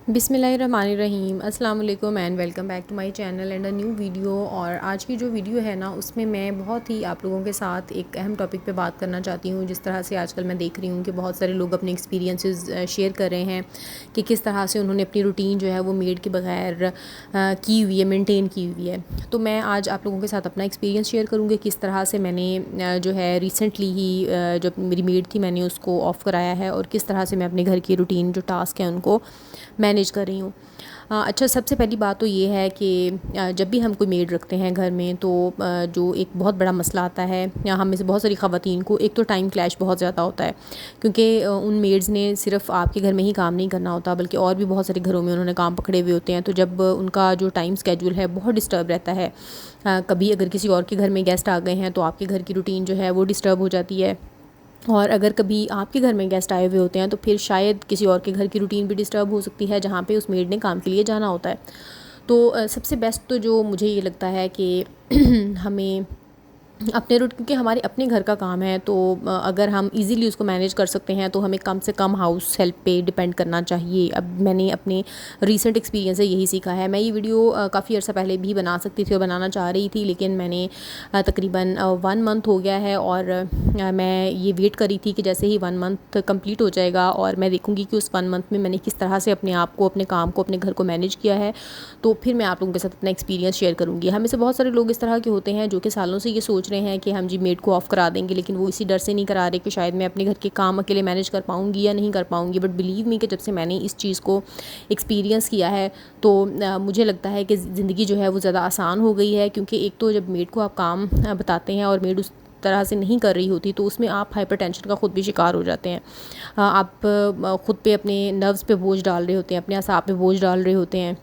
बिस्मिल्लाहिर्रहमानिर्रहीम अस्सलाम वालेकुम and welcome back to my channel and a new video. और आज की जो वीडियो है ना, उसमें मैं बहुत ही आप लोगों के साथ एक अहम टॉपिक पे बात करना चाहती हूँ। जिस तरह से आजकल मैं देख रही हूँ कि बहुत सारे लोग अपने एक्सपीरियंसेस शेयर कर रहे हैं कि किस तरह से उन्होंने अपनी रूटीन जो है वो मेड के बगैर की हुई है, मेनटेन की हुई है। तो मैं आज आप लोगों के साथ अपना एक्सपीरियंस शेयर करूँगी किस तरह से मैंने जो है रिसेंटली ही जो मेरी मेड थी मैंने उसको ऑफ़ कराया है और किस तरह से मैं अपने घर की रूटीन जो टास्क हैं उनको मैनेज कर रही हूँ। अच्छा, सबसे पहली बात तो ये है कि जब भी हम कोई मेड रखते हैं घर में तो जो एक बहुत बड़ा मसला आता है या हम में से बहुत सारी ख़वातीन को, एक तो टाइम क्लैश बहुत ज़्यादा होता है क्योंकि उन मेड्स ने सिर्फ आपके घर में ही काम नहीं करना होता बल्कि और भी बहुत सारे घरों में उन्होंने काम पकड़े हुए होते हैं। तो जब उनका जो टाइम स्केड्यूल है बहुत डिस्टर्ब रहता है। कभी अगर किसी और के घर में गेस्ट आ गए हैं तो आपके घर की रूटीन जो है वो डिस्टर्ब हो जाती है। और अगर कभी आपके घर में गेस्ट आए हुए होते हैं तो फिर शायद किसी और के घर की रूटीन भी डिस्टर्ब हो सकती है जहाँ पे उस मेड ने काम के लिए जाना होता है। तो सबसे बेस्ट तो जो मुझे ये लगता है कि हमें अपने रूट, क्योंकि हमारे अपने घर का काम है तो अगर हम इजीली उसको मैनेज कर सकते हैं तो हमें कम से कम हाउस हेल्प पे डिपेंड करना चाहिए। अब मैंने अपने रीसेंट एक्सपीरियंस से यही सीखा है। मैं ये वीडियो काफ़ी अर्सा पहले भी बना सकती थी और बनाना चाह रही थी, लेकिन मैंने तकरीबन 1 मंथ हो गया है और मैं ये वेट करी थी कि जैसे ही 1 मंथ कंप्लीट हो जाएगा और मैं देखूँगी कि उस 1 मंथ में मैंने किस तरह से अपने आप को, अपने काम को, अपने घर को मैनेज किया है, तो फिर मैं आप लोगों के साथ अपना एक्सपीरियंस शेयर करूँगी। हमें से बहुत सारे लोग इस तरह के होते हैं जो कि सालों से ये सोच रहे हैं कि हम जी मेड को ऑफ़ करा देंगे, लेकिन वो इसी डर से नहीं करा रहे कि शायद मैं अपने घर के काम अकेले मैनेज कर पाऊँगी या नहीं कर पाऊँगी। बट बिलीव मी कि जब से मैंने इस चीज़ को एक्सपीरियंस किया है तो मुझे लगता है कि ज़िंदगी जो है वो ज़्यादा आसान हो गई है। क्योंकि एक तो जब मेड को आप काम बताते हैं और मेड उस तरह से नहीं कर रही होती तो उसमें आप हाइपर टेंशन का ख़ुद भी शिकार हो जाते हैं। आप ख़ुद पे अपने नर्व्स पे बोझ डाल रहे होते हैं, अपने असाब पे बोझ डाल रहे होते हैं।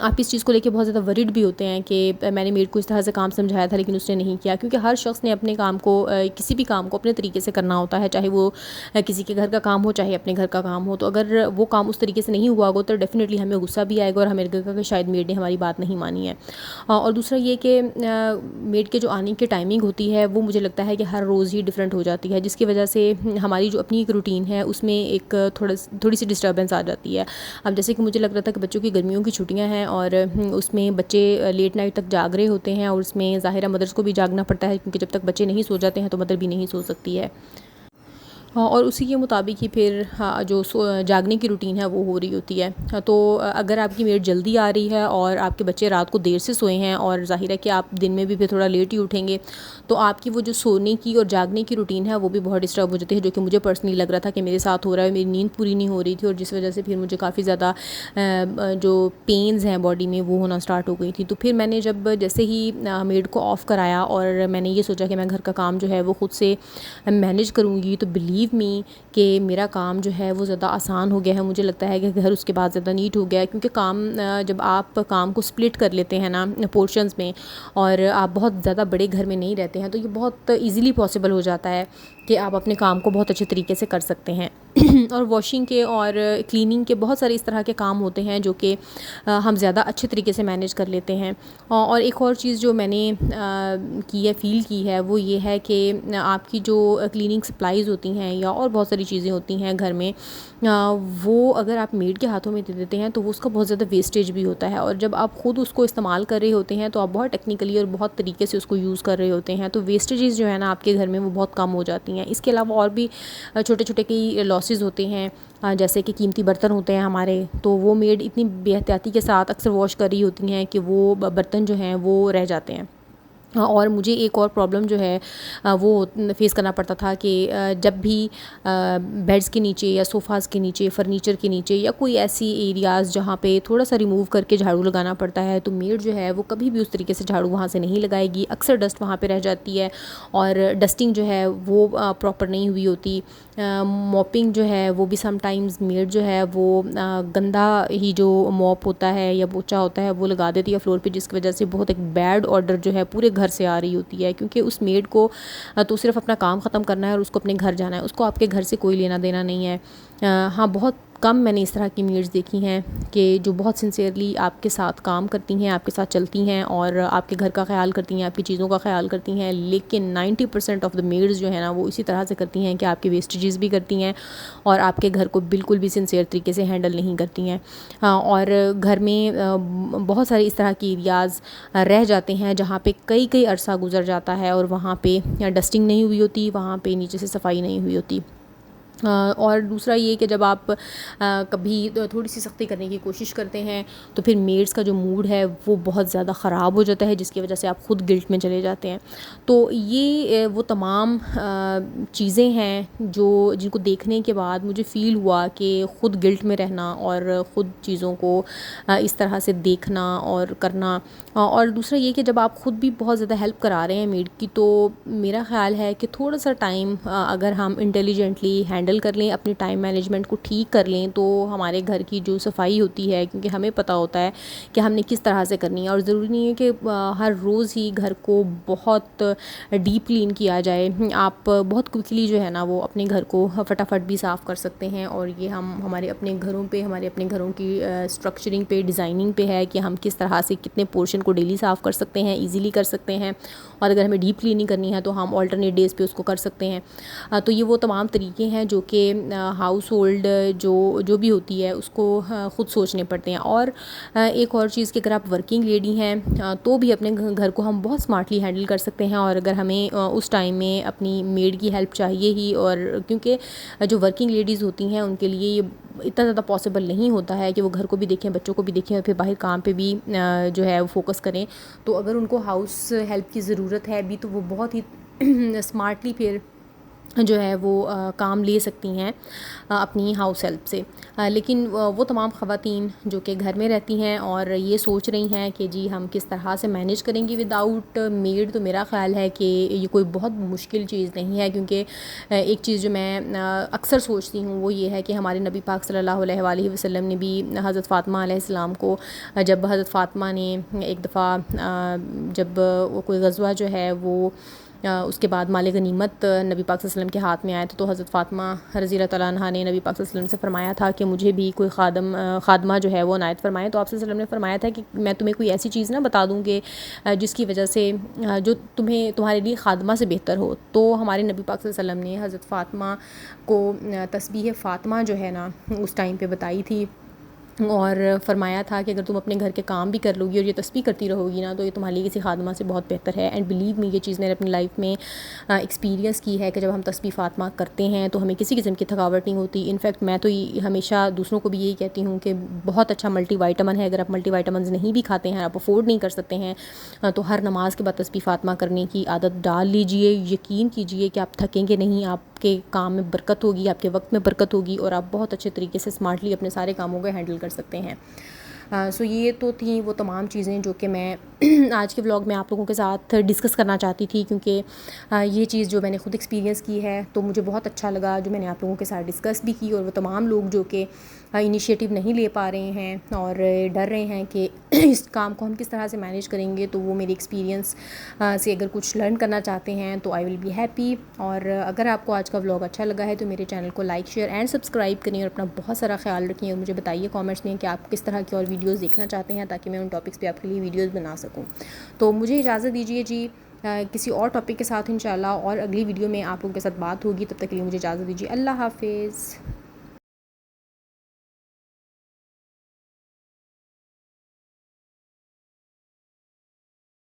आप इस चीज़ को लेके बहुत ज़्यादा वरीड भी होते हैं कि मैंने मेड को इस तरह से काम समझाया था लेकिन उसने नहीं किया। क्योंकि हर शख्स ने अपने काम को, किसी भी काम को अपने तरीके से करना होता है, चाहे वो किसी के घर का काम हो चाहे अपने घर का काम हो। तो अगर वो काम उस तरीके से नहीं हुआ होगा तो डेफ़िनेटली हमें गुस्सा भी आएगा और हमें लगेगा कि शायद मेड ने हमारी बात नहीं मानी है। और दूसरा ये कि मेड के जो आने की टाइमिंग होती है वो मुझे लगता है कि हर रोज़ ही डिफरेंट हो जाती है, जिसकी वजह से हमारी जो अपनी एक रूटीन है उसमें एक थोड़ी सी डिस्टर्बेंस आ जाती है। अब जैसे कि मुझे लग रहा था कि बच्चों की गर्मियों की छुट्टियां हैं और उसमें बच्चे लेट नाइट तक जाग रहे होते हैं और उसमें ज़ाहिर है मदर्स को भी जागना पड़ता है, क्योंकि जब तक बच्चे नहीं सो जाते हैं तो मदर भी नहीं सो सकती है। हाँ, और उसी के मुताबिक ही फिर हाँ, जो जागने की रूटीन है वो हो रही होती है। हाँ, तो अगर आपकी मेड जल्दी आ रही है और आपके बच्चे रात को देर से सोए हैं और ज़ाहिर है कि आप दिन में भी फिर थोड़ा लेट ही उठेंगे तो आपकी वो जो सोने की और जागने की रूटीन है वो भी बहुत डिस्टर्ब हो जाती है, जो कि मुझे पर्सनली लग रहा था कि मेरे साथ हो रहा है। मेरी नींद पूरी नहीं हो रही थी और जिस वजह से फिर मुझे काफ़ी ज़्यादा जो पेन्स हैं बॉडी में वो होना स्टार्ट हो गई थी। तो फिर मैंने जब जैसे ही मेड को ऑफ़ कराया और मैंने ये सोचा कि मैं घर का काम जो है वो ख़ुद से मैनेज करूँगी, तो बिलीव मी कि मेरा काम जो है वो ज़्यादा आसान हो गया है। मुझे लगता है कि घर उसके बाद ज़्यादा नीट हो गया है, क्योंकि काम जब आप काम को स्प्लिट कर लेते हैं ना पोर्शंस में और आप बहुत ज़्यादा बड़े घर में नहीं रहते हैं तो ये बहुत ईज़िली पॉसिबल हो जाता है कि आप अपने काम को बहुत अच्छे तरीके से कर सकते हैं। और वॉशिंग के और क्लीनिंग के बहुत सारे इस तरह के काम होते हैं जो कि हम ज़्यादा अच्छे तरीके से मैनेज कर लेते हैं। और एक और चीज़ जो मैंने की है, फ़ील की है, वो ये है कि आपकी जो क्लीनिंग सप्लाइज़ होती हैं या और बहुत सारी चीज़ें होती हैं घर में, वो अगर आप मेड के हाथों में दे देते हैं तो वो उसका बहुत ज़्यादा वेस्टेज भी होता है। और जब आप ख़ुद उसको इस्तेमाल कर रहे होते हैं तो आप बहुत टेक्निकली और बहुत तरीके से उसको यूज़ कर रहे होते हैं, तो वेस्टेजेस जो है ना आपके घर में वो बहुत कम हो जाती हैं। इसके अलावा और भी छोटे छोटे कई लॉसेस होते हैं, जैसे कि कीमती बर्तन होते हैं हमारे, तो वो मेड इतनी बेहतियाती के साथ अक्सर वॉश कर रही होती हैं कि वो बर्तन जो हैं वो रह जाते हैं। और मुझे एक और प्रॉब्लम जो है वो फेस करना पड़ता था कि जब भी बेड्स के नीचे या सोफ़ाज़ के नीचे, फर्नीचर के नीचे या कोई ऐसी एरियाज़ जहाँ पे थोड़ा सा रिमूव करके झाड़ू लगाना पड़ता है तो मेड जो है वो कभी भी उस तरीके से झाड़ू वहाँ से नहीं लगाएगी। अक्सर डस्ट वहाँ पे रह जाती है और डस्टिंग जो है वो प्रॉपर नहीं हुई होती। मॉपिंग जो है वो भी समटाइम्स मेड जो है वो गंदा ही जो मॉप होता है या पोछा होता है वो लगा देती है फ्लोर पे, जिसकी वजह से बहुत एक बैड ऑर्डर जो है पूरे घर से आ रही होती है। क्योंकि उस मेड को तो सिर्फ अपना काम ख़त्म करना है और उसको अपने घर जाना है, उसको आपके घर से कोई लेना देना नहीं है। हाँ, बहुत कम मैंने इस तरह की मेड्स देखी हैं कि जो बहुत सिंसियरली आपके साथ काम करती हैं, आपके साथ चलती हैं और आपके घर का ख्याल करती हैं, आपकी चीज़ों का ख्याल करती हैं। लेकिन 90% ऑफ़ द मेड्स जो है ना वो इसी तरह से करती हैं कि आपके वेस्टेजेस भी करती हैं और आपके घर को बिल्कुल भी सिंसियर तरीके से हैंडल नहीं करती हैं। और घर में बहुत सारे इस तरह के एरियाज़ रह जाते हैं जहाँ पे कई कई अरसा गुजर जाता है और वहाँ पे डस्टिंग नहीं हुई होती, वहाँ पे नीचे से सफाई नहीं हुई होती। और दूसरा ये कि जब आप कभी थोड़ी सी सख्ती करने की कोशिश करते हैं तो फिर मेड्स का जो मूड है वो बहुत ज़्यादा ख़राब हो जाता है, जिसकी वजह से आप ख़ुद गिल्ट में चले जाते हैं। तो ये वो तमाम चीज़ें हैं जो जिनको देखने के बाद मुझे फ़ील हुआ कि ख़ुद गिल्ट में रहना और ख़ुद चीज़ों को इस तरह से देखना और करना। और दूसरा ये कि जब आप ख़ुद भी बहुत ज़्यादा हेल्प करा रहे हैं मेड की, तो मेरा ख़्याल है कि थोड़ा सा टाइम अगर हम इंटेलिजेंटली हैंडल कर लें, अपनी टाइम मैनेजमेंट को ठीक कर लें, तो हमारे घर की जो सफाई होती है, क्योंकि हमें पता होता है कि हमने किस तरह से करनी है और ज़रूरी नहीं है कि हर रोज़ ही घर को बहुत डीप क्लीन किया जाए। आप बहुत क्विकली जो है ना वो अपने घर को फटाफट भी साफ़ कर सकते हैं। और ये हम हमारे अपने घरों पे, हमारे अपने घरों की स्ट्रक्चरिंग पे, डिज़ाइनिंग पे है कि हम किस तरह से कितने पोर्शन को डेली साफ़ कर सकते हैं, ईज़िली कर सकते हैं। और अगर हमें डीप क्लीनिंग करनी है तो हम ऑल्टरनेट डेज़ पे उसको कर सकते हैं। तो ये वो तमाम तरीके हैं जो कि हाउस होल्ड जो भी होती है उसको ख़ुद सोचने पड़ते हैं। और एक और चीज़ कि अगर आप वर्किंग लेडी हैं तो भी अपने घर को हम बहुत स्मार्टली हैंडल कर सकते हैं। और अगर हमें उस टाइम में अपनी मेड की हेल्प चाहिए ही, और क्योंकि जो वर्किंग लेडीज़ होती हैं उनके लिए ये इतना ज़्यादा पॉसिबल नहीं होता है कि वो घर को भी देखें, बच्चों को भी देखें और फिर बाहर काम पे भी जो है वो फोकस करें। तो अगर उनको हाउस हेल्प की ज़रूरत है भी तो वो बहुत ही स्मार्टली फिर जो है वो काम ले सकती हैं अपनी हाउस हेल्प से। लेकिन वो तमाम ख़वातीन जो कि घर में रहती हैं और ये सोच रही हैं कि जी हम किस तरह से मैनेज करेंगी विदाउट मेड, तो मेरा ख़्याल है कि ये कोई बहुत मुश्किल चीज़ नहीं है। क्योंकि एक चीज़ जो मैं अक्सर सोचती हूँ वो ये है कि हमारे नबी पाक सल्लल्लाहु अलैहि वसल्लम ने भी हज़रत फ़ातिमा अलैहिस्सलाम को, जब हज़रत फ़ातिमा ने एक दफ़ा जब वो कोई ग़ज़वा जो है वो उसके बाद माल गनीमत नबी पाक सल्लल्लाहु अलैहि वसल्लम के हाथ में आया था, तो हज़रत फ़ातिमा रज़ी अल्लाह तआला अन्हा ने नबी पाक सल्लल्लाहु अलैहि वसल्लम से फ़रमाया था कि मुझे भी कोई खादमा जो है वो अनायत फ़रमाए। तो आप सल्लल्लाहु अलैहि वसल्लम ने फ़रमाया था कि मैं तुम्हें कोई ऐसी चीज़ ना बता दूँ कि जिसकी वजह से जो तुम्हारे लिए खादमा से बेहतर हो। तो हमारे नबी पाक सल्लल्लाहु अलैहि वसल्लम ने हज़रत फ़ातिमा को तस्बीह फ़ातिमा जो है ना उस टाइम पे बताई थी और फ़रमाया था कि अगर तुम अपने घर के काम भी कर लोगी और ये तस्बीह करती रहोगी ना तो ये तुम्हारे लिए किसी खादमा से बहुत बेहतर है। एंड बिलीव मी, ये चीज़ मैंने अपनी लाइफ में एक्सपीरियंस की है कि जब हम तस्बीह फ़ातिमा करते हैं तो हमें किसी किस्म की थकावट नहीं होती। इनफैक्ट मैं तो हमेशा दूसरों को भी यही कहती हूँ कि बहुत अच्छा मल्टीविटामिन है। अगर आप मल्टीविटामिन नहीं भी खाते हैं, आप अफोर्ड नहीं कर सकते हैं, तो हर नमाज के बाद तस्बीह फ़ातिमा करने की आदत डाल लीजिए। यकीन कीजिए कि आप थकेंगे नहीं, आपके काम में बरकत होगी, आपके वक्त में बरकत होगी और आप बहुत अच्छे तरीके से स्मार्टली अपने सारे कामों को हैंडल कर सकते हैं। सो ये तो थी वो तमाम चीज़ें जो कि मैं आज के व्लॉग में आप लोगों के साथ डिस्कस करना चाहती थी। क्योंकि ये चीज़ जो मैंने ख़ुद एक्सपीरियंस की है तो मुझे बहुत अच्छा लगा जो मैंने आप लोगों के साथ डिस्कस भी की। और वो तमाम लोग जो कि इनिशिएटिव नहीं ले पा रहे हैं और डर रहे हैं कि इस काम को हम किस तरह से मैनेज करेंगे, तो वो मेरे एक्सपीरियंस से अगर कुछ लर्न करना चाहते हैं तो आई विल बी हैप्पी। और अगर आपको आज का व्लॉग अच्छा लगा है तो मेरे चैनल को लाइक, शेयर एंड सब्सक्राइब करें और अपना बहुत सारा ख्याल रखें। और मुझे बताइए कमेंट्स में कि आप किस तरह की और वीडियोस देखना चाहते हैं ताकि मैं उन टॉपिक्स पे आपके लिए वीडियोस बना सकूं। तो मुझे इजाज़त दीजिए जी, किसी और टॉपिक के साथ इंशाल्लाह और अगली वीडियो में आप लोगों के साथ बात होगी। तब तक के लिए मुझे इजाज़त दीजिए। अल्लाह हाफ़िज़।